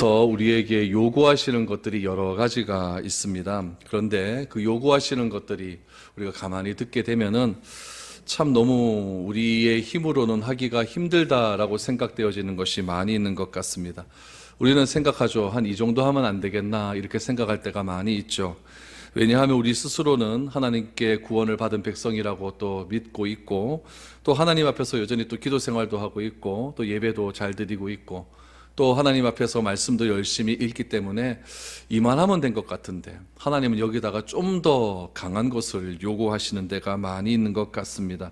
하나님께서 우리에게 요구하시는 것들이 여러 가지가 있습니다. 그런데 그 요구하시는 것들이 우리가 가만히 듣게 되면은 참 너무 우리의 힘으로는 하기가 힘들다라고 생각되어지는 것이 많이 있는 것 같습니다. 우리는 생각하죠. 한 이 정도 하면 안 되겠나 이렇게 생각할 때가 많이 있죠. 왜냐하면 우리 스스로는 하나님께 구원을 받은 백성이라고 또 믿고 있고, 또 하나님 앞에서 여전히 또 기도 생활도 하고 있고, 또 예배도 잘 드리고 있고, 또 하나님 앞에서 말씀도 열심히 읽기 때문에 이만하면 된 것 같은데 하나님은 여기다가 좀 더 강한 것을 요구하시는 데가 많이 있는 것 같습니다.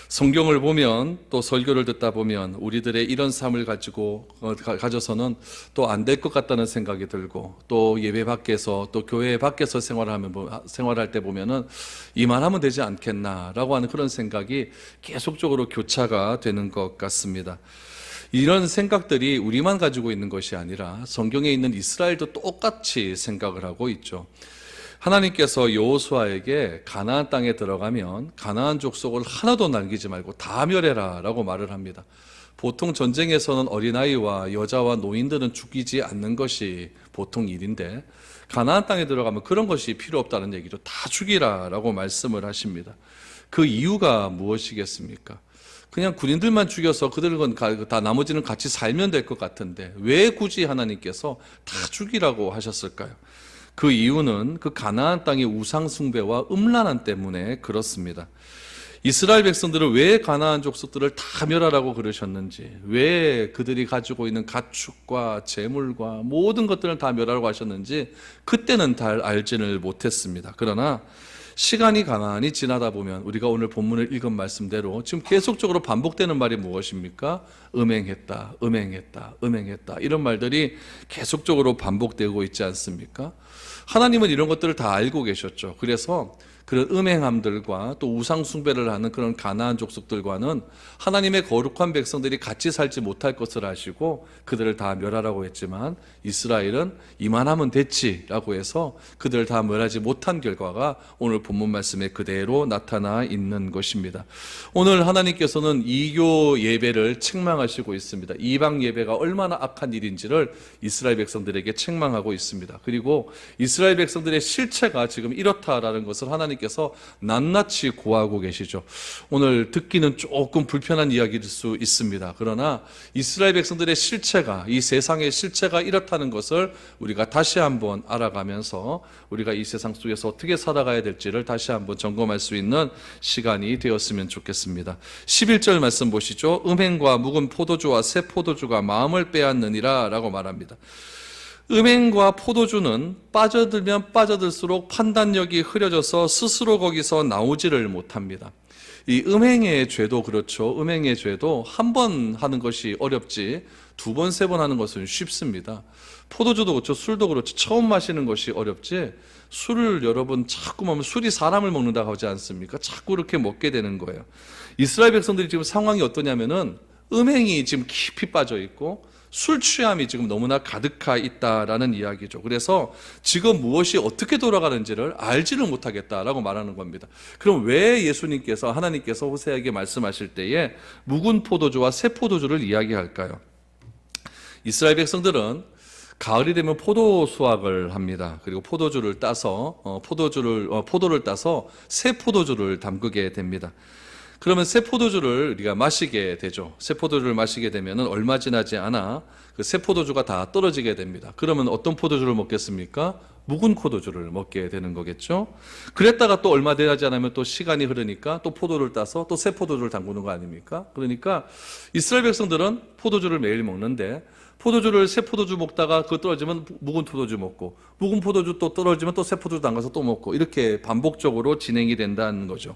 성경을 보면, 또 설교를 듣다 보면 우리들의 이런 삶을 가져서는 또 안 될 것 같다는 생각이 들고, 또 예배 밖에서 또 교회 밖에서 생활할 때 보면은 이만하면 되지 않겠나라고 하는 그런 생각이 계속적으로 교차가 되는 것 같습니다. 이런 생각들이 우리만 가지고 있는 것이 아니라 성경에 있는 이스라엘도 똑같이 생각을 하고 있죠. 하나님께서 여호수아에게 가나안 땅에 들어가면 가나안 족속을 하나도 남기지 말고 다 멸해라 라고 말을 합니다. 보통 전쟁에서는 어린아이와 여자와 노인들은 죽이지 않는 것이 보통 일인데, 가나안 땅에 들어가면 그런 것이 필요 없다는 얘기죠. 다 죽이라 라고 말씀을 하십니다. 그 이유가 무엇이겠습니까? 그냥 군인들만 죽여서 그들은 다 나머지는 같이 살면 될 것 같은데 왜 굳이 하나님께서 다 죽이라고 하셨을까요? 그 이유는 그 가나안 땅의 우상 숭배와 음란함 때문에 그렇습니다. 이스라엘 백성들은 왜 가나안 족속들을 다 멸하라고 그러셨는지, 왜 그들이 가지고 있는 가축과 재물과 모든 것들을 다 멸하라고 하셨는지 그때는 잘 알지를 못했습니다. 그러나 시간이 가만히 지나다 보면 우리가 오늘 본문을 읽은 말씀대로 지금 계속적으로 반복되는 말이 무엇입니까? 음행했다, 음행했다, 음행했다, 이런 말들이 계속적으로 반복되고 있지 않습니까? 하나님은 이런 것들을 다 알고 계셨죠. 그래서 그런 음행함들과 또 우상 숭배를 하는 그런 가나안 족속들과는 하나님의 거룩한 백성들이 같이 살지 못할 것을 아시고 그들을 다 멸하라고 했지만, 이스라엘은 이만하면 됐지라고 해서 그들을 다 멸하지 못한 결과가 오늘 본문 말씀에 그대로 나타나 있는 것입니다. 오늘 하나님께서는 이교 예배를 책망하시고 있습니다. 이방 예배가 얼마나 악한 일인지를 이스라엘 백성들에게 책망하고 있습니다. 그리고 이스라엘 백성들의 실체가 지금 이렇다라는 것을 하나님께서 낱낱이 고하고 계시죠. 오늘 듣기는 조금 불편한 이야기일 수 있습니다. 그러나 이스라엘 백성들의 실체가, 이 세상의 실체가 이렇다는 것을 우리가 다시 한번 알아가면서 우리가 이 세상 속에서 어떻게 살아가야 될지를 다시 한번 점검할 수 있는 시간이 되었으면 좋겠습니다. 11절 말씀 보시죠. 음행과 묵은 포도주와 새 포도주가 마음을 빼앗느니라 라고 말합니다. 음행과 포도주는 빠져들면 빠져들수록 판단력이 흐려져서 스스로 거기서 나오지를 못합니다. 이 음행의 죄도 그렇죠. 음행의 죄도 한 번 하는 것이 어렵지 두 번, 세 번 하는 것은 쉽습니다. 포도주도 그렇죠. 술도 그렇죠. 처음 마시는 것이 어렵지 술을 여러분 자꾸 먹으면, 술이 사람을 먹는다고 하지 않습니까? 자꾸 이렇게 먹게 되는 거예요. 이스라엘 백성들이 지금 상황이 어떠냐면은 음행이 지금 깊이 빠져 있고 술 취함이 지금 너무나 가득하 있다라는 이야기죠. 그래서 지금 무엇이 어떻게 돌아가는지를 알지를 못하겠다라고 말하는 겁니다. 그럼 왜 예수님께서, 하나님께서 호세아에게 말씀하실 때에 묵은 포도주와 새 포도주를 이야기할까요? 이스라엘 백성들은 가을이 되면 포도 수확을 합니다. 그리고 포도주를 따서 포도를 따서 새 포도주를 담그게 됩니다. 그러면 새 포도주를 우리가 마시게 되죠. 새 포도주를 마시게 되면 얼마 지나지 않아 그 새 포도주가 다 떨어지게 됩니다. 그러면 어떤 포도주를 먹겠습니까? 묵은 포도주를 먹게 되는 거겠죠. 그랬다가 또 얼마 지나지 않으면 또 시간이 흐르니까 또 포도를 따서 또 새 포도주를 담그는 거 아닙니까? 그러니까 이스라엘 백성들은 포도주를 매일 먹는데, 포도주를 새 포도주 먹다가 그거 떨어지면 묵은 포도주 먹고, 묵은 포도주 또 떨어지면 또 새 포도주 담가서 또 먹고, 이렇게 반복적으로 진행이 된다는 거죠.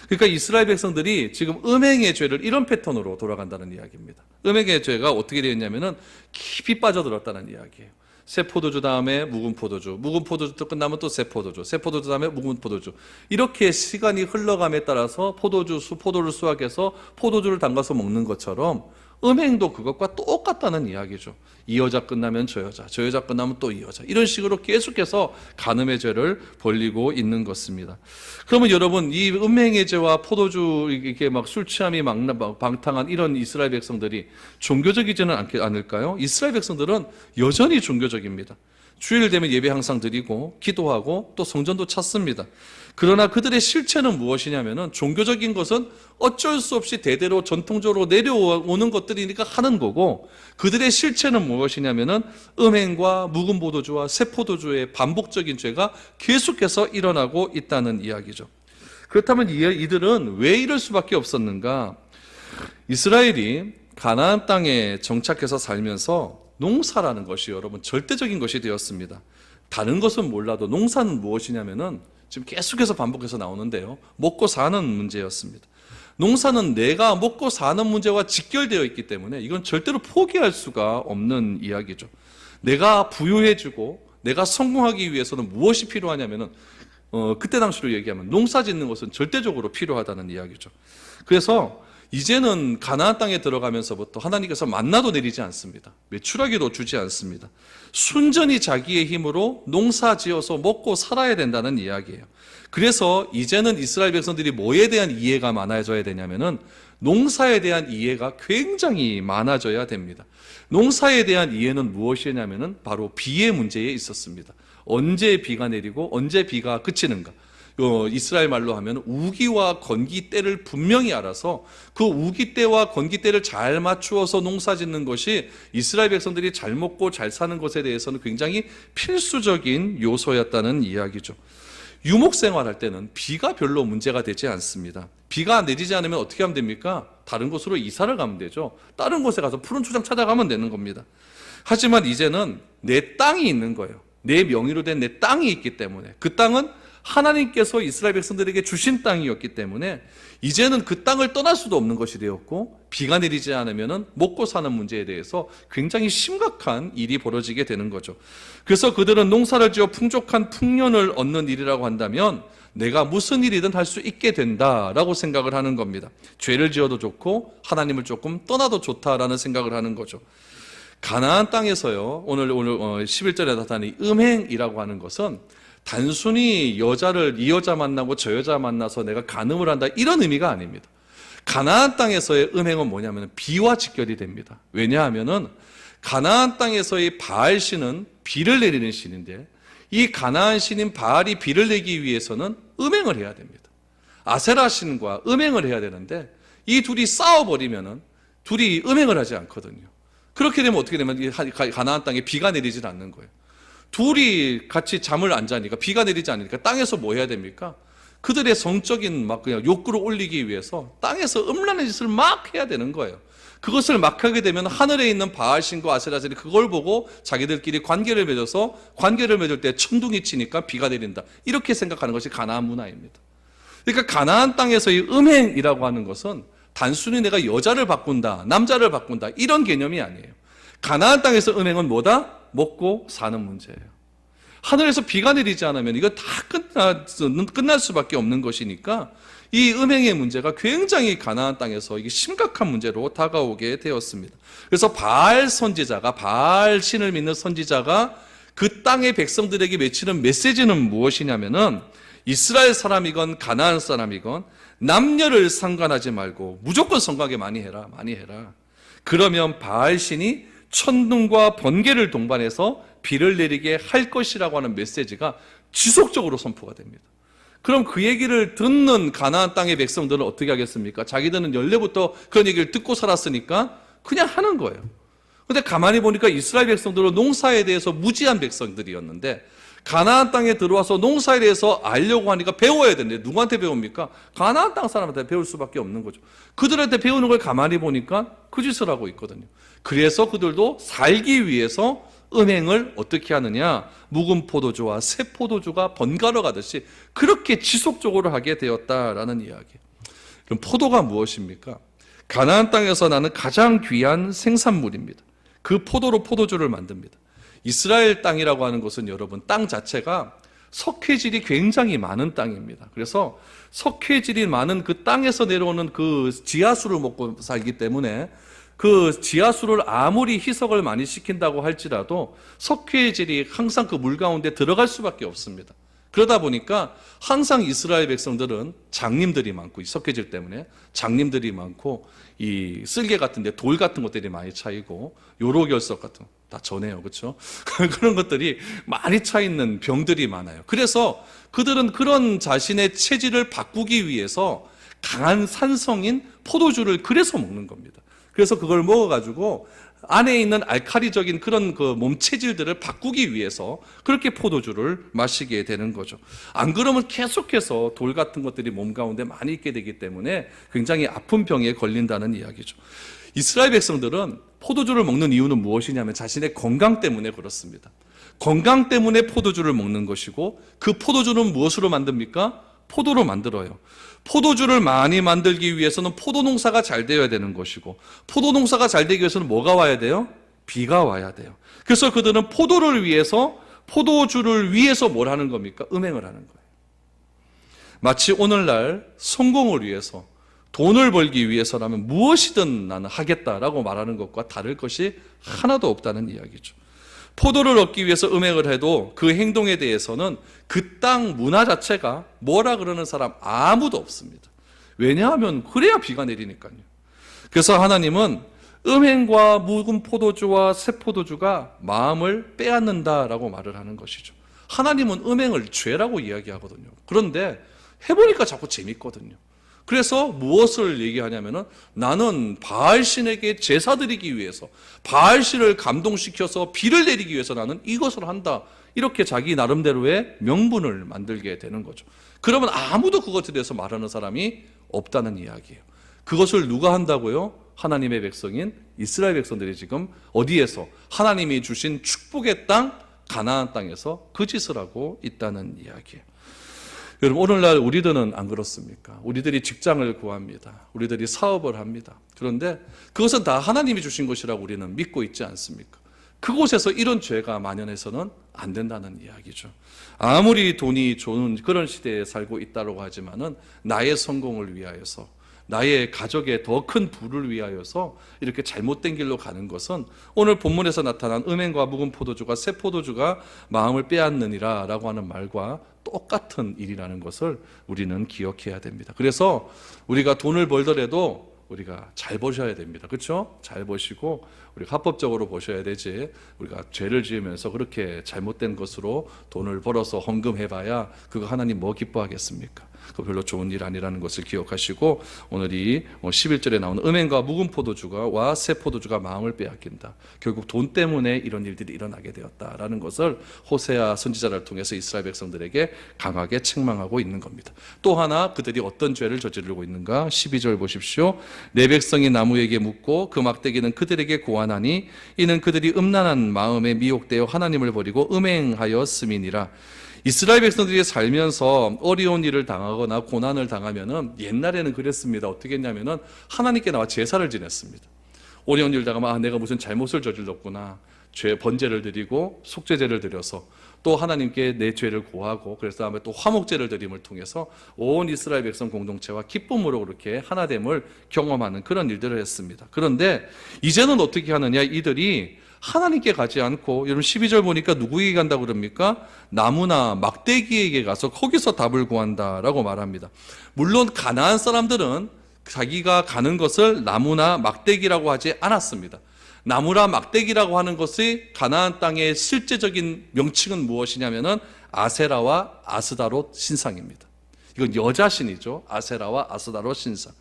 그러니까 이스라엘 백성들이 지금 음행의 죄를 이런 패턴으로 돌아간다는 이야기입니다. 음행의 죄가 어떻게 되어 있냐면은 깊이 빠져들었다는 이야기예요. 새 포도주 다음에 묵은 포도주, 묵은 포도주 또 끝나면 또 새 포도주, 새 포도주 다음에 묵은 포도주, 이렇게 시간이 흘러감에 따라서 포도를 수확해서 포도주를 담가서 먹는 것처럼 음행도 그것과 똑같다는 이야기죠. 이 여자 끝나면 저 여자, 저 여자 끝나면 또 이 여자, 이런 식으로 계속해서 간음의 죄를 벌리고 있는 것입니다. 그러면 여러분, 이 음행의 죄와 포도주 이렇게 막 술 취함이 막 방탕한 이런 이스라엘 백성들이 종교적이지는 않을까요? 이스라엘 백성들은 여전히 종교적입니다. 주일 되면 예배 항상 드리고 기도하고 또 성전도 찾습니다. 그러나 그들의 실체는 무엇이냐면은, 종교적인 것은 어쩔 수 없이 대대로 전통적으로 내려오는 것들이니까 하는 거고, 그들의 실체는 무엇이냐면은 음행과 묵은 포도주와 새 포도주의 반복적인 죄가 계속해서 일어나고 있다는 이야기죠. 그렇다면 이들은 왜 이럴 수밖에 없었는가? 이스라엘이 가나안 땅에 정착해서 살면서 농사라는 것이 여러분 절대적인 것이 되었습니다. 다른 것은 몰라도 농사는 무엇이냐면은 지금 계속해서 반복해서 나오는데요, 먹고 사는 문제였습니다. 농사는 내가 먹고 사는 문제와 직결되어 있기 때문에 이건 절대로 포기할 수가 없는 이야기죠. 내가 부유해지고 내가 성공하기 위해서는 무엇이 필요하냐면은 그때 당시로 얘기하면 농사 짓는 것은 절대적으로 필요하다는 이야기죠. 그래서 이제는 가나안 땅에 들어가면서부터 하나님께서 만나도 내리지 않습니다. 메추라기도 주지 않습니다. 순전히 자기의 힘으로 농사 지어서 먹고 살아야 된다는 이야기예요. 그래서 이제는 이스라엘 백성들이 뭐에 대한 이해가 많아져야 되냐면은 농사에 대한 이해가 굉장히 많아져야 됩니다. 농사에 대한 이해는 무엇이냐면은 바로 비의 문제에 있었습니다. 언제 비가 내리고 언제 비가 그치는가. 이스라엘 말로 하면 우기와 건기 때를 분명히 알아서 그 우기 때와 건기 때를 잘 맞추어서 농사 짓는 것이 이스라엘 백성들이 잘 먹고 잘 사는 것에 대해서는 굉장히 필수적인 요소였다는 이야기죠. 유목 생활할 때는 비가 별로 문제가 되지 않습니다. 비가 내리지 않으면 어떻게 하면 됩니까? 다른 곳으로 이사를 가면 되죠. 다른 곳에 가서 푸른 초장 찾아가면 되는 겁니다. 하지만 이제는 내 땅이 있는 거예요. 내 명의로 된 내 땅이 있기 때문에, 그 땅은 하나님께서 이스라엘 백성들에게 주신 땅이었기 때문에 이제는 그 땅을 떠날 수도 없는 것이 되었고, 비가 내리지 않으면 먹고 사는 문제에 대해서 굉장히 심각한 일이 벌어지게 되는 거죠. 그래서 그들은 농사를 지어 풍족한 풍년을 얻는 일이라고 한다면 내가 무슨 일이든 할 수 있게 된다라고 생각을 하는 겁니다. 죄를 지어도 좋고 하나님을 조금 떠나도 좋다라는 생각을 하는 거죠. 가나안 땅에서요, 오늘 11절에 나타나는 음행이라고 하는 것은 단순히 이 여자 만나고 저 여자 만나서 내가 간음을 한다, 이런 의미가 아닙니다. 가나안 땅에서의 음행은 뭐냐면 비와 직결이 됩니다. 왜냐하면은 가나안 땅에서의 바알 신은 비를 내리는 신인데, 이 가나안 신인 바알이 비를 내기 위해서는 음행을 해야 됩니다. 아세라 신과 음행을 해야 되는데 이 둘이 싸워버리면은 둘이 음행을 하지 않거든요. 그렇게 되면 어떻게 되면 가나안 땅에 비가 내리질 않는 거예요. 둘이 같이 잠을 안 자니까, 비가 내리지 않으니까 땅에서 뭐 해야 됩니까? 그들의 성적인 막 그냥 욕구를 올리기 위해서 땅에서 음란의 짓을 막 해야 되는 거예요. 그것을 막 하게 되면 하늘에 있는 바알신과 아세라신이 그걸 보고 자기들끼리 관계를 맺어서, 관계를 맺을 때 천둥이 치니까 비가 내린다, 이렇게 생각하는 것이 가나안 문화입니다. 그러니까 가나안 땅에서의 음행이라고 하는 것은 단순히 내가 여자를 바꾼다, 남자를 바꾼다, 이런 개념이 아니에요. 가나안 땅에서 음행은 뭐다? 먹고 사는 문제예요. 하늘에서 비가 내리지 않으면 이거 다 끝날 수밖에 없는 것이니까 이 음행의 문제가 굉장히 가나안 땅에서 이게 심각한 문제로 다가오게 되었습니다. 그래서 바알 선지자가, 바알 신을 믿는 선지자가 그 땅의 백성들에게 외치는 메시지는 무엇이냐면은, 이스라엘 사람이건 가나안 사람이건 남녀를 상관하지 말고 무조건 성가게 많이 해라, 많이 해라. 그러면 바알 신이 천둥과 번개를 동반해서 비를 내리게 할 것이라고 하는 메시지가 지속적으로 선포가 됩니다. 그럼 그 얘기를 듣는 가나안 땅의 백성들은 어떻게 하겠습니까? 자기들은 연례부터 그런 얘기를 듣고 살았으니까 그냥 하는 거예요. 근데 가만히 보니까 이스라엘 백성들은 농사에 대해서 무지한 백성들이었는데, 가나안 땅에 들어와서 농사에 대해서 알려고 하니까 배워야 되는데 누구한테 배웁니까? 가나안 땅 사람한테 배울 수밖에 없는 거죠. 그들한테 배우는 걸 가만히 보니까 그 짓을 하고 있거든요. 그래서 그들도 살기 위해서 음행을 어떻게 하느냐, 묵은 포도주와 새 포도주가 번갈아 가듯이 그렇게 지속적으로 하게 되었다라는 이야기. 그럼 포도가 무엇입니까? 가나안 땅에서 나는 가장 귀한 생산물입니다. 그 포도로 포도주를 만듭니다. 이스라엘 땅이라고 하는 것은 여러분, 땅 자체가 석회질이 굉장히 많은 땅입니다. 그래서 석회질이 많은 그 땅에서 내려오는 그 지하수를 먹고 살기 때문에 그 지하수를 아무리 희석을 많이 시킨다고 할지라도 석회질이 항상 그 물 가운데 들어갈 수밖에 없습니다. 그러다 보니까 항상 이스라엘 백성들은 장님들이 많고, 이 석회질 때문에 장님들이 많고, 이 쓸개 같은데 돌 같은 것들이 많이 차이고, 요로결석 같은 다 전해요, 그렇죠? 그런 것들이 많이 차 있는 병들이 많아요. 그래서 그들은 그런 자신의 체질을 바꾸기 위해서 강한 산성인 포도주를 그래서 먹는 겁니다. 그래서 그걸 먹어가지고 안에 있는 알칼리적인 그런 그 몸 체질들을 바꾸기 위해서 그렇게 포도주를 마시게 되는 거죠. 안 그러면 계속해서 돌 같은 것들이 몸 가운데 많이 있게 되기 때문에 굉장히 아픈 병에 걸린다는 이야기죠. 이스라엘 백성들은 포도주를 먹는 이유는 무엇이냐면 자신의 건강 때문에 그렇습니다. 건강 때문에 포도주를 먹는 것이고, 그 포도주는 무엇으로 만듭니까? 포도로 만들어요. 포도주를 많이 만들기 위해서는 포도 농사가 잘 되어야 되는 것이고, 포도 농사가 잘 되기 위해서는 뭐가 와야 돼요? 비가 와야 돼요. 그래서 그들은 포도를 위해서, 포도주를 위해서 뭘 하는 겁니까? 음행을 하는 거예요. 마치 오늘날 성공을 위해서, 돈을 벌기 위해서라면 무엇이든 나는 하겠다라고 말하는 것과 다를 것이 하나도 없다는 이야기죠. 포도를 얻기 위해서 음행을 해도 그 행동에 대해서는 그 땅 문화 자체가 뭐라 그러는 사람 아무도 없습니다. 왜냐하면 그래야 비가 내리니까요. 그래서 하나님은 음행과 묵은 포도주와 새 포도주가 마음을 빼앗는다라고 말을 하는 것이죠. 하나님은 음행을 죄라고 이야기하거든요. 그런데 해보니까 자꾸 재밌거든요. 그래서 무엇을 얘기하냐면은 나는 바알신에게 제사 드리기 위해서, 바알신을 감동시켜서 비를 내리기 위해서 나는 이것을 한다. 이렇게 자기 나름대로의 명분을 만들게 되는 거죠. 그러면 아무도 그것에 대해서 말하는 사람이 없다는 이야기예요. 그것을 누가 한다고요? 하나님의 백성인 이스라엘 백성들이 지금 어디에서? 하나님이 주신 축복의 땅, 가나안 땅에서 그 짓을 하고 있다는 이야기예요. 여러분, 오늘날 우리들은 안 그렇습니까? 우리들이 직장을 구합니다. 우리들이 사업을 합니다. 그런데 그것은 다 하나님이 주신 것이라고 우리는 믿고 있지 않습니까? 그곳에서 이런 죄가 만연해서는 안 된다는 이야기죠. 아무리 돈이 좋은 그런 시대에 살고 있다고 하지만은 나의 성공을 위하여서, 나의 가족의 더 큰 부를 위하여서 이렇게 잘못된 길로 가는 것은 오늘 본문에서 나타난 음행과 묵은 포도주가 새 포도주가 마음을 빼앗느니라 라고 하는 말과 똑같은 일이라는 것을 우리는 기억해야 됩니다. 그래서 우리가 돈을 벌더라도 우리가 잘 버셔야 됩니다. 그렇죠? 잘 버시고 우리가 합법적으로 버셔야 되지, 우리가 죄를 지으면서 그렇게 잘못된 것으로 돈을 벌어서 헌금해봐야 그거 하나님 뭐 기뻐하겠습니까? 그거 별로 좋은 일 아니라는 것을 기억하시고, 오늘 이 11절에 나오는 음행과 묵은 포도주와 새 포도주가 마음을 빼앗긴다. 결국 돈 때문에 이런 일들이 일어나게 되었다라는 것을 호세아 선지자를 통해서 이스라엘 백성들에게 강하게 책망하고 있는 겁니다. 또 하나 그들이 어떤 죄를 저지르고 있는가? 12절 보십시오. 내 백성이 나무에게 묻고 그 막대기는 그들에게 고하나니 이는 그들이 음란한 마음에 미혹되어 하나님을 버리고 음행하였음이니라. 이스라엘 백성들이 살면서 어려운 일을 당하거나 고난을 당하면은 옛날에는 그랬습니다. 어떻게 했냐면은 하나님께 나와 제사를 지냈습니다. 어려운 일 당하면 내가 무슨 잘못을 저질렀구나, 죄 번제를 드리고 속죄제를 드려서 또 하나님께 내 죄를 고하고, 그래서 다음에 또 화목제를 드림을 통해서 온 이스라엘 백성 공동체와 기쁨으로 그렇게 하나됨을 경험하는 그런 일들을 했습니다. 그런데 이제는 어떻게 하느냐? 이들이 하나님께 가지 않고, 여러분 12절 보니까 누구에게 간다고 그럽니까? 나무나 막대기에게 가서 거기서 답을 구한다라고 말합니다. 물론 가나안 사람들은 자기가 가는 것을 나무나 막대기라고 하지 않았습니다. 나무라 막대기라고 하는 것이 가나안 땅의 실제적인 명칭은 무엇이냐면은 아세라와 아스다롯 신상입니다. 이건 여자신이죠. 아세라와 아스다롯 신상.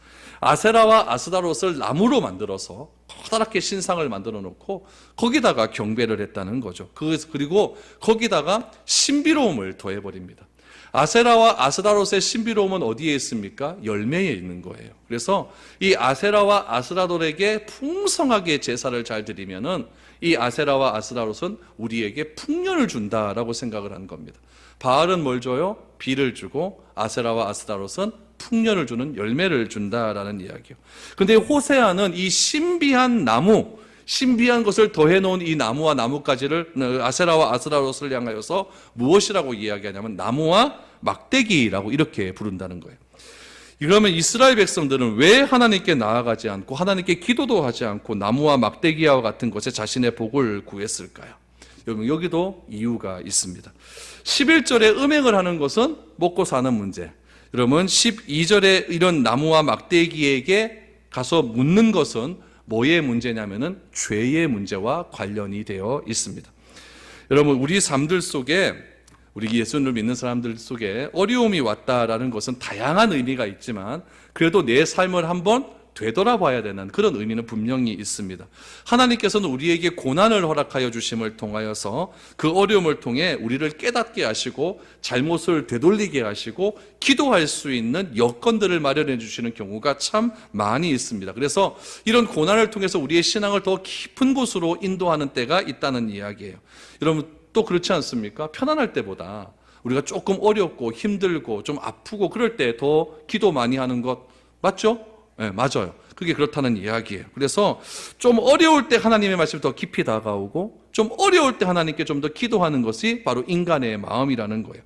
아세라와 아스다롯을 나무로 만들어서 커다랗게 신상을 만들어 놓고 거기다가 경배를 했다는 거죠. 그리고 거기다가 신비로움을 더해버립니다. 아세라와 아스다롯의 신비로움은 어디에 있습니까? 열매에 있는 거예요. 그래서 이 아세라와 아스다롯에게 풍성하게 제사를 잘 드리면은 이 아세라와 아스다롯은 우리에게 풍년을 준다라고 생각을 한 겁니다. 바알은 뭘 줘요? 비를 주고, 아세라와 아스다롯은 풍년을 주는 열매를 준다라는 이야기요. 근데 호세아는 이 신비한 나무, 신비한 것을 더해놓은 이 나무와 나뭇가지를, 아세라와 아스다롯을 향하여서 무엇이라고 이야기하냐면 나무와 막대기라고 이렇게 부른다는 거예요. 그러면 이스라엘 백성들은 왜 하나님께 나아가지 않고 하나님께 기도도 하지 않고 나무와 막대기와 같은 곳에 자신의 복을 구했을까요? 여러분, 여기도 이유가 있습니다. 11절에 음행을 하는 것은 먹고 사는 문제. 여러분, 12절에 이런 나무와 막대기에게 가서 묻는 것은 뭐의 문제냐면은 죄의 문제와 관련이 되어 있습니다. 여러분, 우리 삶들 속에, 우리 예수님을 믿는 사람들 속에 어려움이 왔다라는 것은 다양한 의미가 있지만 그래도 내 삶을 한번 되돌아봐야 되는 그런 의미는 분명히 있습니다. 하나님께서는 우리에게 고난을 허락하여 주심을 통하여서 그 어려움을 통해 우리를 깨닫게 하시고 잘못을 되돌리게 하시고 기도할 수 있는 여건들을 마련해 주시는 경우가 참 많이 있습니다. 그래서 이런 고난을 통해서 우리의 신앙을 더 깊은 곳으로 인도하는 때가 있다는 이야기예요. 여러분, 또 그렇지 않습니까? 편안할 때보다 우리가 조금 어렵고 힘들고 좀 아프고 그럴 때 더 기도 많이 하는 것 맞죠? 네, 맞아요. 그게 그렇다는 이야기예요. 그래서 좀 어려울 때 하나님의 말씀이 더 깊이 다가오고 좀 어려울 때 하나님께 좀 더 기도하는 것이 바로 인간의 마음이라는 거예요.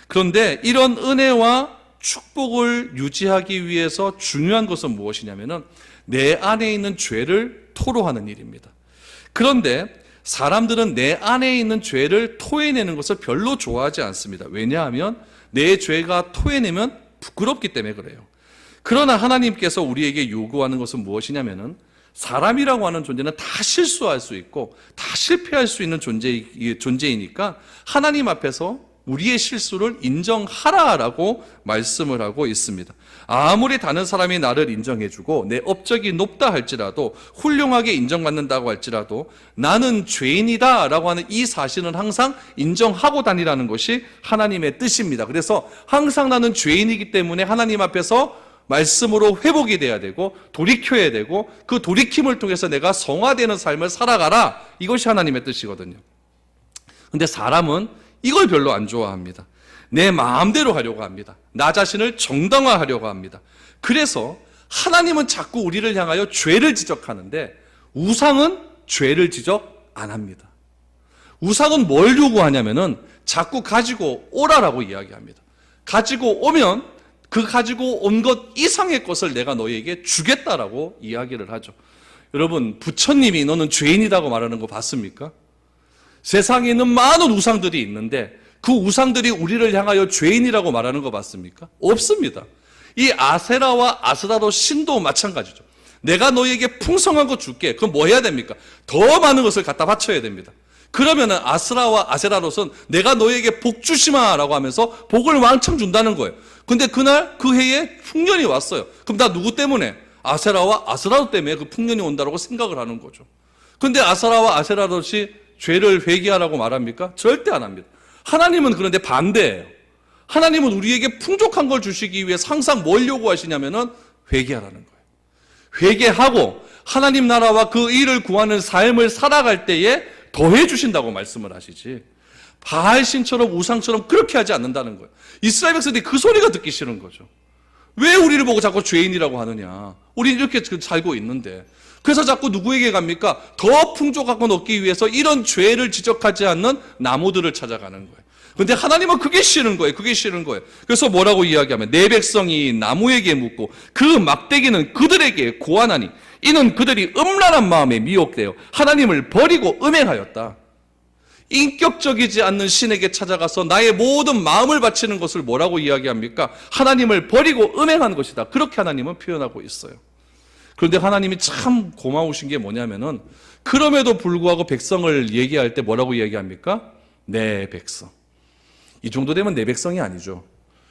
그런데 이런 은혜와 축복을 유지하기 위해서 중요한 것은 무엇이냐면은 내 안에 있는 죄를 토로하는 일입니다. 그런데 사람들은 내 안에 있는 죄를 토해내는 것을 별로 좋아하지 않습니다. 왜냐하면 내 죄가 토해내면 부끄럽기 때문에 그래요. 그러나 하나님께서 우리에게 요구하는 것은 무엇이냐면은 사람이라고 하는 존재는 다 실수할 수 있고 다 실패할 수 있는 존재이니까 하나님 앞에서 우리의 실수를 인정하라라고 말씀을 하고 있습니다. 아무리 다른 사람이 나를 인정해주고 내 업적이 높다 할지라도 훌륭하게 인정받는다고 할지라도 나는 죄인이다 라고 하는 이 사실은 항상 인정하고 다니라는 것이 하나님의 뜻입니다. 그래서 항상 나는 죄인이기 때문에 하나님 앞에서 말씀으로 회복이 돼야 되고 돌이켜야 되고 그 돌이킴을 통해서 내가 성화되는 삶을 살아가라, 이것이 하나님의 뜻이거든요. 근데 사람은 이걸 별로 안 좋아합니다. 내 마음대로 하려고 합니다. 나 자신을 정당화하려고 합니다. 그래서 하나님은 자꾸 우리를 향하여 죄를 지적하는데 우상은 죄를 지적 안 합니다. 우상은 뭘 요구하냐면은 자꾸 가지고 오라라고 이야기합니다. 가지고 오면 그 가지고 온 것 이상의 것을 내가 너희에게 주겠다라고 이야기를 하죠. 여러분, 부처님이 너는 죄인이라고 말하는 거 봤습니까? 세상에 있는 많은 우상들이 있는데 그 우상들이 우리를 향하여 죄인이라고 말하는 거 봤습니까? 없습니다. 이 아세라와 아스라도 신도 마찬가지죠. 내가 너희에게 풍성한 거 줄게. 그럼 뭐 해야 됩니까? 더 많은 것을 갖다 바쳐야 됩니다. 그러면은 아스라와 아세라롯은 내가 너희에게 복 주시마라고 하면서 복을 왕창 준다는 거예요. 근데 그날 그 해에 풍년이 왔어요. 그럼 다 누구 때문에? 아세라와 아스라롯 때문에 그 풍년이 온다고 생각을 하는 거죠. 근데 아세라와 아세라롯이 죄를 회개하라고 말합니까? 절대 안 합니다. 하나님은 그런데 반대예요. 하나님은 우리에게 풍족한 걸 주시기 위해서 항상 뭘 요구하시냐면은 회개하라는 거예요. 회개하고 하나님 나라와 그 일을 구하는 삶을 살아갈 때에 더해 주신다고 말씀을 하시지, 바알 신처럼 우상처럼 그렇게 하지 않는다는 거예요. 이스라엘 백성들이 그 소리가 듣기 싫은 거죠. 왜 우리를 보고 자꾸 죄인이라고 하느냐? 우리는 이렇게 살고 있는데. 그래서 자꾸 누구에게 갑니까? 더 풍족한 걸 얻기 위해서 이런 죄를 지적하지 않는 나무들을 찾아가는 거예요. 근데 하나님은 그게 싫은 거예요. 그게 싫은 거예요. 그래서 뭐라고 이야기하면 내 백성이 나무에게 묻고 그 막대기는 그들에게 고하나니 이는 그들이 음란한 마음에 미혹되어 하나님을 버리고 음행하였다. 인격적이지 않는 신에게 찾아가서 나의 모든 마음을 바치는 것을 뭐라고 이야기합니까? 하나님을 버리고 음행하는 것이다. 그렇게 하나님은 표현하고 있어요. 그런데 하나님이 참 고마우신 게 뭐냐면은 그럼에도 불구하고 백성을 얘기할 때 뭐라고 이야기합니까? 내 백성. 이 정도 되면 내 백성이 아니죠.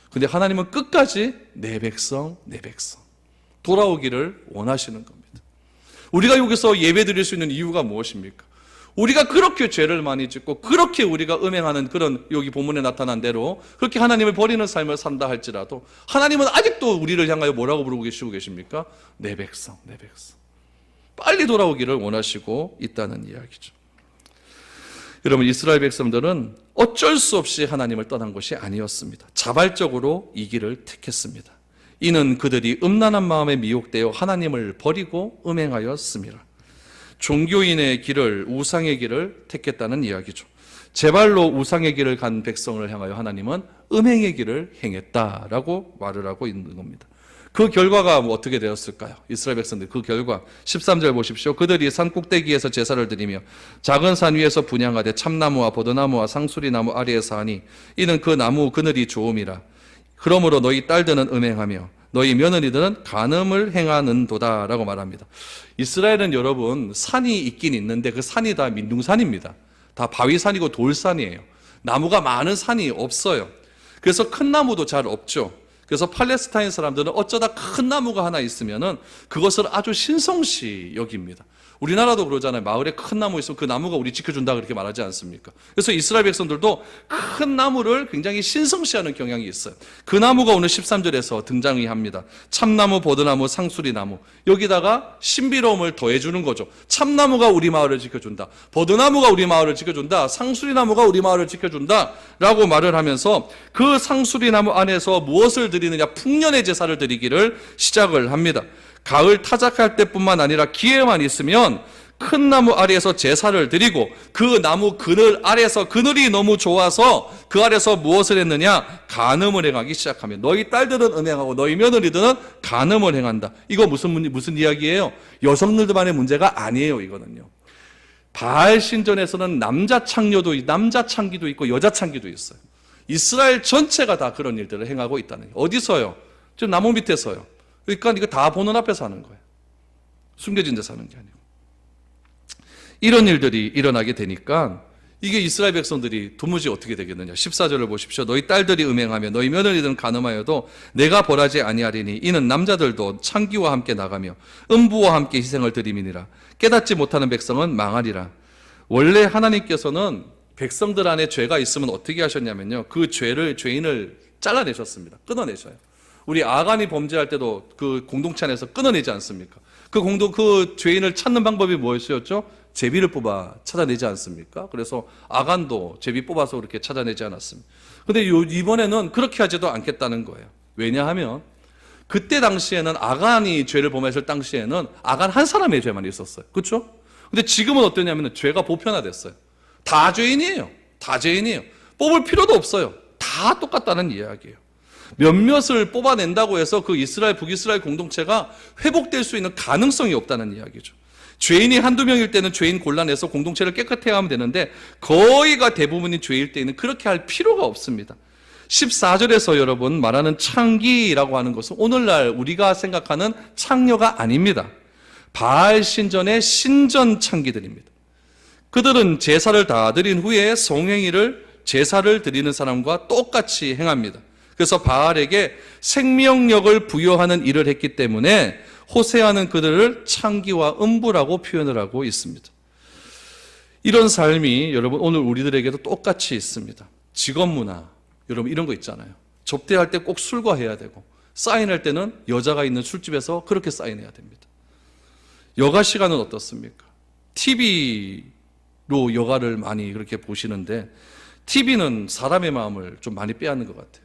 근데 하나님은 끝까지 내 백성, 내 백성 돌아오기를 원하시는 겁니다. 우리가 여기서 예배 드릴 수 있는 이유가 무엇입니까? 우리가 그렇게 죄를 많이 짓고 그렇게 우리가 음행하는 그런 여기 본문에 나타난 대로 그렇게 하나님을 버리는 삶을 산다 할지라도 하나님은 아직도 우리를 향하여 뭐라고 부르고 계십니까? 내 백성, 내 백성. 빨리 돌아오기를 원하시고 있다는 이야기죠. 여러분, 이스라엘 백성들은 어쩔 수 없이 하나님을 떠난 것이 아니었습니다. 자발적으로 이 길을 택했습니다. 이는 그들이 음란한 마음에 미혹되어 하나님을 버리고 음행하였습니다. 종교인의 길을, 우상의 길을 택했다는 이야기죠. 제발로 우상의 길을 간 백성을 향하여 하나님은 음행의 길을 행했다라고 말을 하고 있는 겁니다. 그 결과가 어떻게 되었을까요? 이스라엘 백성들 그 결과 13절 보십시오. 그들이 산 꼭대기에서 제사를 드리며 작은 산 위에서 분향하되 참나무와 포도나무와 상수리나무 아래에서 하니 이는 그 나무 그늘이 좋음이라. 그러므로 너희 딸들은 음행하며 너희 며느리들은 간음을 행하는도다 라고 말합니다. 이스라엘은 여러분 산이 있긴 있는데 그 산이 다 민둥산입니다. 다 바위산이고 돌산이에요. 나무가 많은 산이 없어요. 그래서 큰 나무도 잘 없죠. 그래서 팔레스타인 사람들은 어쩌다 큰 나무가 하나 있으면은 그것을 아주 신성시 여깁니다. 우리나라도 그러잖아요. 마을에 큰 나무 있으면 그 나무가 우리 지켜준다 그렇게 말하지 않습니까? 그래서 이스라엘 백성들도 큰 나무를 굉장히 신성시하는 경향이 있어요. 그 나무가 오늘 13절에서 등장이 합니다. 참나무, 포도나무, 상수리나무. 여기다가 신비로움을 더해주는 거죠. 참나무가 우리 마을을 지켜준다. 포도나무가 우리 마을을 지켜준다. 상수리나무가 우리 마을을 지켜준다. 라고 말을 하면서 그 상수리나무 안에서 무엇을 드리느냐? 풍년의 제사를 드리기를 시작을 합니다. 가을 타작할 때뿐만 아니라 기회만 있으면 큰 나무 아래에서 제사를 드리고 그 나무 그늘 아래에서 그늘이 너무 좋아서 그 아래에서 무엇을 했느냐? 간음을 행하기 시작하면 너희 딸들은 음행하고 너희 며느리들은 간음을 행한다. 이거 무슨 이야기예요? 여성들만의 문제가 아니에요. 이거는요. 바알 신전에서는 남자 창기도 있고 여자 창기도 있어요. 이스라엘 전체가 다 그런 일들을 행하고 있다는 거예요. 어디서요? 지금 나무 밑에서요. 그러니까 이거 다 보는 앞에서 하는 거예요. 숨겨진 데서 하는 게 아니고. 이런 일들이 일어나게 되니까 이게 이스라엘 백성들이 도무지 어떻게 되겠느냐. 14절을 보십시오. 너희 딸들이 음행하며 너희 며느리들은 간음하여도 내가 벌하지 아니하리니 이는 남자들도 창기와 함께 나가며 음부와 함께 희생을 드림이니라. 깨닫지 못하는 백성은 망하리라. 원래 하나님께서는 백성들 안에 죄가 있으면 어떻게 하셨냐면요. 그 죄인을 잘라내셨습니다. 끊어내셔요. 우리 아간이 범죄할 때도 그 공동체 안에서 끊어내지 않습니까? 그 죄인을 찾는 방법이 뭐였죠? 제비를 뽑아 찾아내지 않습니까? 그래서 아간도 제비 뽑아서 그렇게 찾아내지 않았습니다. 근데 이번에는 그렇게 하지도 않겠다는 거예요. 왜냐하면 그때 당시에는 아간이 죄를 범했을 당시에는 아간 한 사람의 죄만 있었어요. 그렇죠? 근데 지금은 어떠냐면 죄가 보편화됐어요. 다 죄인이에요. 다 죄인이에요. 뽑을 필요도 없어요. 다 똑같다는 이야기예요. 몇몇을 뽑아낸다고 해서 그 북이스라엘 공동체가 회복될 수 있는 가능성이 없다는 이야기죠. 죄인이 한두 명일 때는 죄인 골라내서 공동체를 깨끗하게 하면 되는데 거의가 대부분이 죄일 때는 그렇게 할 필요가 없습니다. 14절에서 여러분 말하는 창기라고 하는 것은 오늘날 우리가 생각하는 창녀가 아닙니다. 바알 신전의 신전 창기들입니다. 그들은 제사를 다 드린 후에 성행위를 제사를 드리는 사람과 똑같이 행합니다. 그래서 바알에게 생명력을 부여하는 일을 했기 때문에 호세아는 그들을 창기와 음부라고 표현을 하고 있습니다. 이런 삶이 여러분 오늘 우리들에게도 똑같이 있습니다. 직업 문화, 여러분 이런 거 있잖아요. 접대할 때 꼭 술과해야 되고 사인할 때는 여자가 있는 술집에서 그렇게 사인해야 됩니다. 여가 시간은 어떻습니까? TV로 여가를 많이 그렇게 보시는데 TV는 사람의 마음을 좀 많이 빼앗는 것 같아요.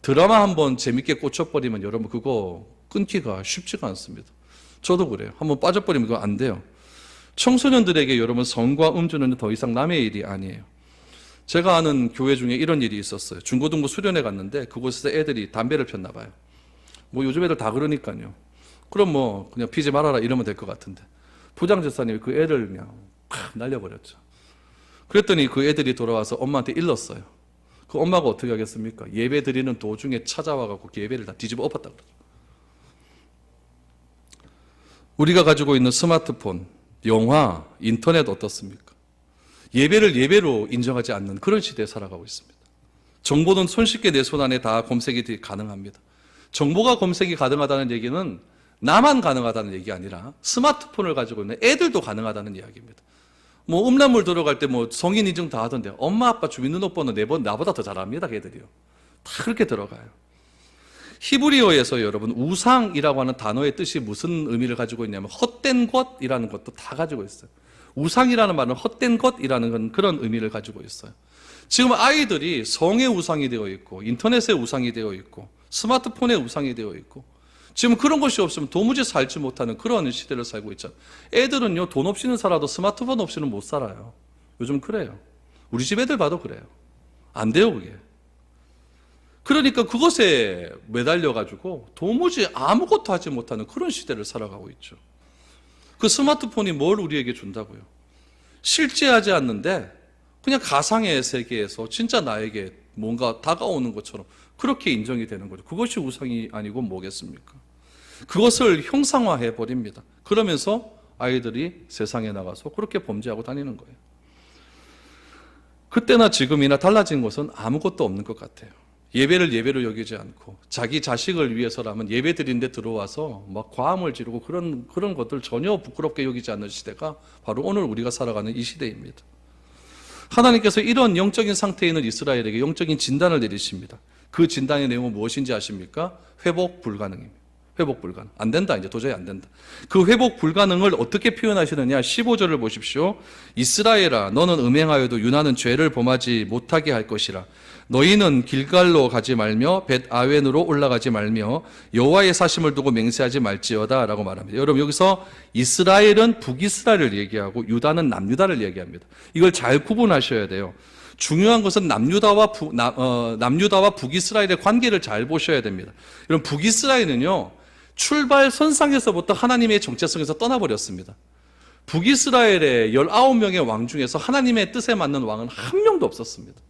드라마 한번 재밌게 꽂혀버리면 여러분 그거 끊기가 쉽지가 않습니다. 저도 그래요. 한번 빠져버리면 그거 안 돼요. 청소년들에게 여러분 성과 음주는 더 이상 남의 일이 아니에요. 제가 아는 교회 중에 이런 일이 있었어요. 중고등부 수련회 갔는데 그곳에서 애들이 담배를 폈나 봐요. 뭐 요즘 애들 다 그러니까요. 그럼 그냥 피지 말아라 이러면 될 것 같은데 부장집사님이 그 애를 그냥 팍 날려버렸죠. 그랬더니 그 애들이 돌아와서 엄마한테 일렀어요. 그 엄마가 어떻게 하겠습니까? 예배 드리는 도중에 찾아와갖고 예배를 다 뒤집어 엎었다 그러죠. 우리가 가지고 있는 스마트폰, 영화, 인터넷 어떻습니까? 예배를 예배로 인정하지 않는 그런 시대에 살아가고 있습니다. 정보는 손쉽게 내 손 안에 다 검색이 가능합니다. 정보가 검색이 가능하다는 얘기는 나만 가능하다는 얘기가 아니라 스마트폰을 가지고 있는 애들도 가능하다는 이야기입니다. 음란물 들어갈 때 성인 인증 다 하던데 엄마 아빠 주민등록번호 나보다 더 잘합니다. 걔들이요. 다 그렇게 들어가요. 히브리어에서 여러분 우상이라고 하는 단어의 뜻이 무슨 의미를 가지고 있냐면 헛된 것이라는 것도 다 가지고 있어요. 우상이라는 말은 헛된 것이라는 건 그런 의미를 가지고 있어요. 지금 아이들이 성의 우상이 되어 있고 인터넷의 우상이 되어 있고 스마트폰의 우상이 되어 있고 지금 그런 것이 없으면 도무지 살지 못하는 그런 시대를 살고 있잖아요. 애들은요 돈 없이는 살아도 스마트폰 없이는 못 살아요. 요즘 그래요. 우리 집 애들 봐도 그래요. 안 돼요 그게. 그러니까 그것에 매달려가지고 도무지 아무것도 하지 못하는 그런 시대를 살아가고 있죠. 그 스마트폰이 뭘 우리에게 준다고요? 실제하지 않는데 그냥 가상의 세계에서 진짜 나에게 뭔가 다가오는 것처럼 그렇게 인정이 되는 거죠. 그것이 우상이 아니고 뭐겠습니까? 그것을 형상화해 버립니다. 그러면서 아이들이 세상에 나가서 그렇게 범죄하고 다니는 거예요. 그때나 지금이나 달라진 것은 아무것도 없는 것 같아요. 예배를 예배로 여기지 않고 자기 자식을 위해서라면 예배 드리는데 들어와서 막 과음을 지르고 그런 것들 전혀 부끄럽게 여기지 않는 시대가 바로 오늘 우리가 살아가는 이 시대입니다. 하나님께서 이런 영적인 상태에 있는 이스라엘에게 영적인 진단을 내리십니다. 그 진단의 내용은 무엇인지 아십니까? 회복 불가능입니다. 회복 불가능. 안 된다. 이제 도저히 안 된다. 그 회복 불가능을 어떻게 표현하시느냐? 15절을 보십시오. 이스라엘아, 너는 음행하여도 유나는 죄를 범하지 못하게 할 것이라. 너희는 길갈로 가지 말며 벳 아웬으로 올라가지 말며 여호와의 사심을 두고 맹세하지 말지어다 라고 말합니다. 여러분, 여기서 이스라엘은 북이스라엘을 얘기하고 유다는 남유다를 얘기합니다. 이걸 잘 구분하셔야 돼요. 중요한 것은 남유다와 북이스라엘의 관계를 잘 보셔야 됩니다. 여러분, 북이스라엘은요, 출발 선상에서부터 하나님의 정체성에서 떠나버렸습니다. 북이스라엘의 19명의 왕 중에서 하나님의 뜻에 맞는 왕은 한 명도 없었습니다.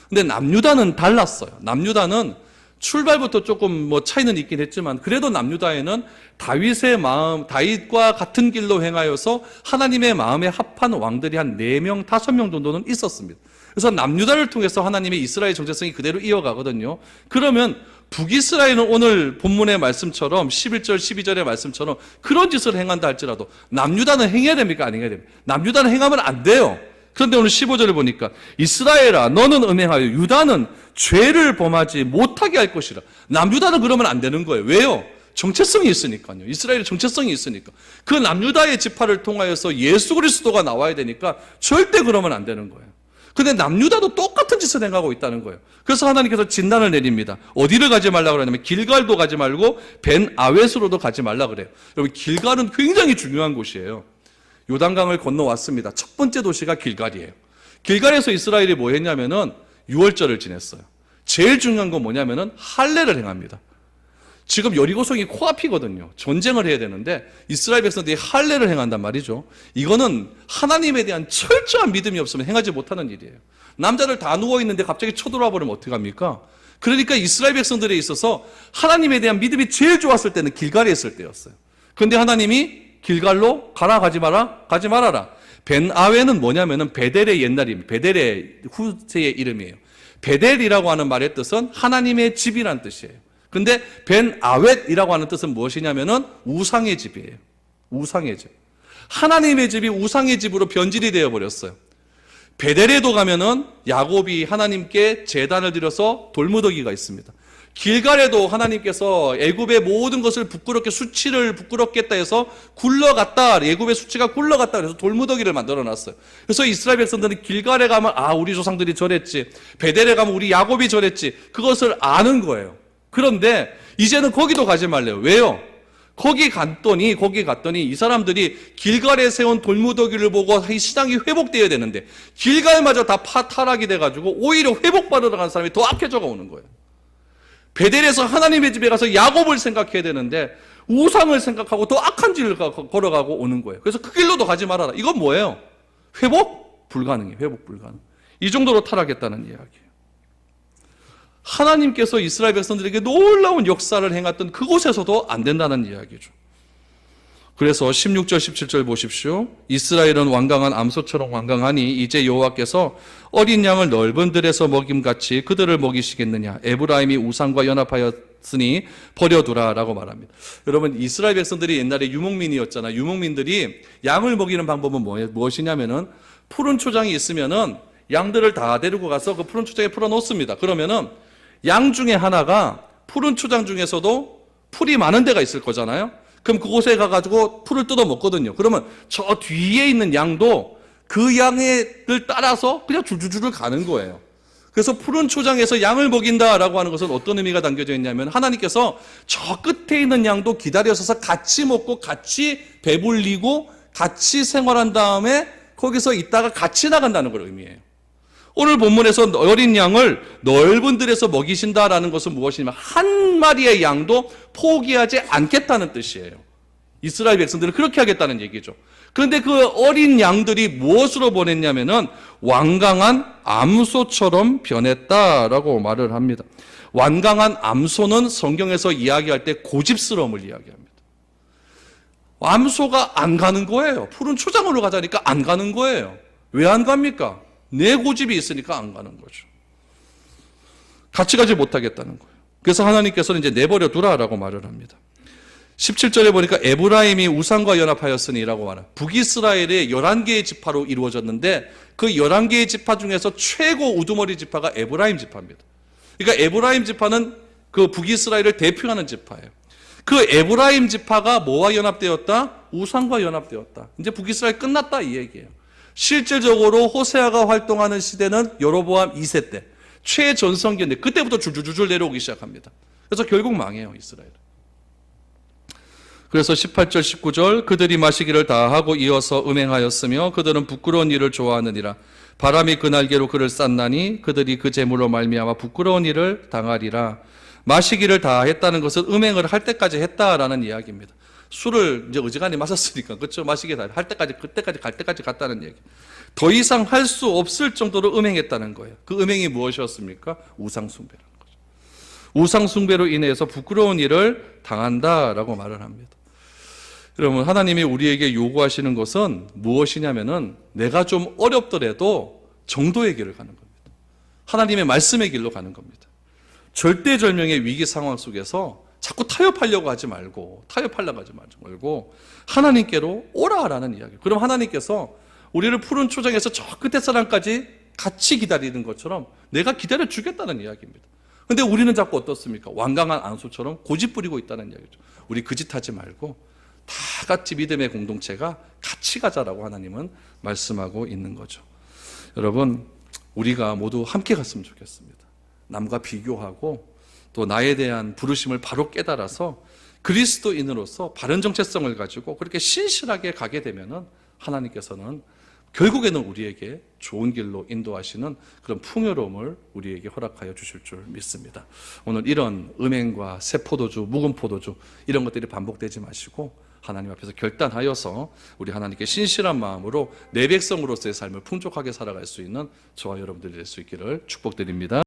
근데 남유다는 달랐어요. 남유다는 출발부터 조금 차이는 있긴 했지만 그래도 남유다에는 다윗의 마음, 다윗과 같은 길로 행하여서 하나님의 마음에 합한 왕들이 한 4명, 5명 정도는 있었습니다. 그래서 남유다를 통해서 하나님의 이스라엘 정체성이 그대로 이어가거든요. 그러면 북이스라엘은 오늘 본문의 말씀처럼 11절, 12절의 말씀처럼 그런 짓을 행한다 할지라도 남유다는 행해야 됩니까? 안 행해야 됩니까? 남유다는 행하면 안 돼요. 그런데 오늘 15절을 보니까 이스라엘아, 너는 음행하여 유다는 죄를 범하지 못하게 할 것이라. 남유다는 그러면 안 되는 거예요. 왜요? 정체성이 있으니까요. 이스라엘의 정체성이 있으니까. 그 남유다의 지파를 통하여서 예수 그리스도가 나와야 되니까 절대 그러면 안 되는 거예요. 근데 남유다도 똑같은 짓을 행하고 있다는 거예요. 그래서 하나님께서 진단을 내립니다. 어디를 가지 말라 그러냐면 길갈도 가지 말고 벤 아웨스로도 가지 말라 그래요. 여러분, 길갈은 굉장히 중요한 곳이에요. 요단강을 건너왔습니다. 첫 번째 도시가 길갈이에요. 길갈에서 이스라엘이 뭐 했냐면은 유월절을 지냈어요. 제일 중요한 건 뭐냐면은 할례를 행합니다. 지금 여리고성이 코앞이거든요. 전쟁을 해야 되는데 이스라엘 백성들이 할례를 행한단 말이죠. 이거는 하나님에 대한 철저한 믿음이 없으면 행하지 못하는 일이에요. 남자들 다 누워있는데 갑자기 쳐들어와 버리면 어떡합니까? 그러니까 이스라엘 백성들에 있어서 하나님에 대한 믿음이 제일 좋았을 때는 길갈에 있을 때였어요. 그런데 하나님이 길갈로 가라, 가지 마라, 가지 말아라. 벤 아웨는 뭐냐면은 베델의 옛날입니다. 베델의 후세의 이름이에요. 베델이라고 하는 말의 뜻은 하나님의 집이란 뜻이에요. 근데 벤 아웨이라고 하는 뜻은 무엇이냐면은 우상의 집이에요. 우상의 집. 하나님의 집이 우상의 집으로 변질이 되어 버렸어요. 베델에도 가면은 야곱이 하나님께 제단을 드려서 돌무더기가 있습니다. 길갈에도 하나님께서 애굽의 모든 것을 부끄럽게 수치를 부끄럽게 했다 해서 굴러갔다, 애굽의 수치가 굴러갔다 그래서 돌무더기를 만들어 놨어요. 그래서 이스라엘 백성들은 길갈에 가면 우리 조상들이 저랬지, 베델에 가면 우리 야곱이 저랬지, 그것을 아는 거예요. 그런데 이제는 거기도 가지 말래요. 왜요? 거기 갔더니 이 사람들이 길갈에 세운 돌무더기를 보고 이 신앙이 회복되어야 되는데 길갈마저 다 타락이 돼가지고 오히려 회복받으러 간 사람이 더 악해져가 오는 거예요. 베델에서 하나님의 집에 가서 야곱을 생각해야 되는데 우상을 생각하고 더 악한 길을 걸어가고 오는 거예요. 그래서 그 길로도 가지 말아라. 이건 뭐예요? 회복 불가능해요. 회복 불가능. 이 정도로 타락했다는 이야기예요. 하나님께서 이스라엘 백성들에게 놀라운 역사를 행했던 그곳에서도 안 된다는 이야기죠. 그래서 16절 17절 보십시오. 이스라엘은 완강한 암소처럼 완강하니 이제 여호와께서 어린 양을 넓은 들에서 먹임같이 그들을 먹이시겠느냐. 에브라임이 우상과 연합하였으니 버려두라 라고 말합니다. 여러분, 이스라엘 백성들이 옛날에 유목민이었잖아요. 유목민들이 양을 먹이는 방법은 무엇이냐면은 푸른 초장이 있으면은 양들을 다 데리고 가서 그 푸른 초장에 풀어 놓습니다. 그러면은 양 중에 하나가 푸른 초장 중에서도 풀이 많은 데가 있을 거잖아요. 그럼 그곳에 가가지고 풀을 뜯어 먹거든요. 그러면 저 뒤에 있는 양도 그 양을 따라서 그냥 줄줄줄 가는 거예요. 그래서 푸른 초장에서 양을 먹인다라고 하는 것은 어떤 의미가 담겨져 있냐면 하나님께서 저 끝에 있는 양도 기다려서서 같이 먹고 같이 배불리고 같이 생활한 다음에 거기서 있다가 같이 나간다는 걸 의미해요. 오늘 본문에서 어린 양을 넓은 들에서 먹이신다라는 것은 무엇이냐면 한 마리의 양도 포기하지 않겠다는 뜻이에요. 이스라엘 백성들은 그렇게 하겠다는 얘기죠. 그런데 그 어린 양들이 무엇으로 변했냐면은 완강한 암소처럼 변했다라고 말을 합니다. 완강한 암소는 성경에서 이야기할 때 고집스러움을 이야기합니다. 암소가 안 가는 거예요. 푸른 초장으로 가자니까 안 가는 거예요. 왜 안 갑니까? 내 고집이 있으니까 안 가는 거죠. 같이 가지 못하겠다는 거예요. 그래서 하나님께서는 이제 내버려 두라라고 말을 합니다. 17절에 보니까 에브라임이 우상과 연합하였으니라고 말합니다. 북이스라엘의 11개의 지파로 이루어졌는데 그 11개의 지파 중에서 최고 우두머리 지파가 에브라임 지파입니다. 그러니까 에브라임 지파는 그 북이스라엘을 대표하는 지파예요. 그 에브라임 지파가 뭐와 연합되었다? 우상과 연합되었다. 이제 북이스라엘 끝났다 이 얘기예요. 실질적으로 호세아가 활동하는 시대는 여로보암 2세 때 최전성기인데 그때부터 줄줄줄 내려오기 시작합니다. 그래서 결국 망해요 이스라엘. 그래서 18절 19절 그들이 마시기를 다하고 이어서 음행하였으며 그들은 부끄러운 일을 좋아하느니라. 바람이 그 날개로 그를 쌌나니 그들이 그 재물로 말미암아 부끄러운 일을 당하리라. 마시기를 다했다는 것은 음행을 할 때까지 했다라는 이야기입니다. 술을 이제 어지간히 마셨으니까 그렇죠. 마시게 할 때까지 그때까지 갈 때까지 갔다는 얘기. 더 이상 할 수 없을 정도로 음행했다는 거예요. 그 음행이 무엇이었습니까? 우상 숭배라는 거죠. 우상 숭배로 인해서 부끄러운 일을 당한다라고 말을 합니다. 여러분 하나님이 우리에게 요구하시는 것은 무엇이냐면은 내가 좀 어렵더라도 정도의 길을 가는 겁니다. 하나님의 말씀의 길로 가는 겁니다. 절대절명의 위기 상황 속에서 자꾸 타협하려고 하지 말고 하나님께로 오라라는 이야기. 그럼 하나님께서 우리를 푸른 초장에서 저 끝에 사람까지 같이 기다리는 것처럼 내가 기다려 주겠다는 이야기입니다. 근데 우리는 자꾸 어떻습니까? 완강한 안소처럼 고집 부리고 있다는 이야기죠. 우리 그 짓 하지 말고 다 같이 믿음의 공동체가 같이 가자라고 하나님은 말씀하고 있는 거죠. 여러분 우리가 모두 함께 갔으면 좋겠습니다. 남과 비교하고 또 나에 대한 부르심을 바로 깨달아서 그리스도인으로서 바른 정체성을 가지고 그렇게 신실하게 가게 되면은 하나님께서는 결국에는 우리에게 좋은 길로 인도하시는 그런 풍요로움을 우리에게 허락하여 주실 줄 믿습니다. 오늘 이런 음행과 새 포도주, 묵은 포도주 이런 것들이 반복되지 마시고 하나님 앞에서 결단하여서 우리 하나님께 신실한 마음으로 내 백성으로서의 삶을 풍족하게 살아갈 수 있는 저와 여러분들이 될 수 있기를 축복드립니다.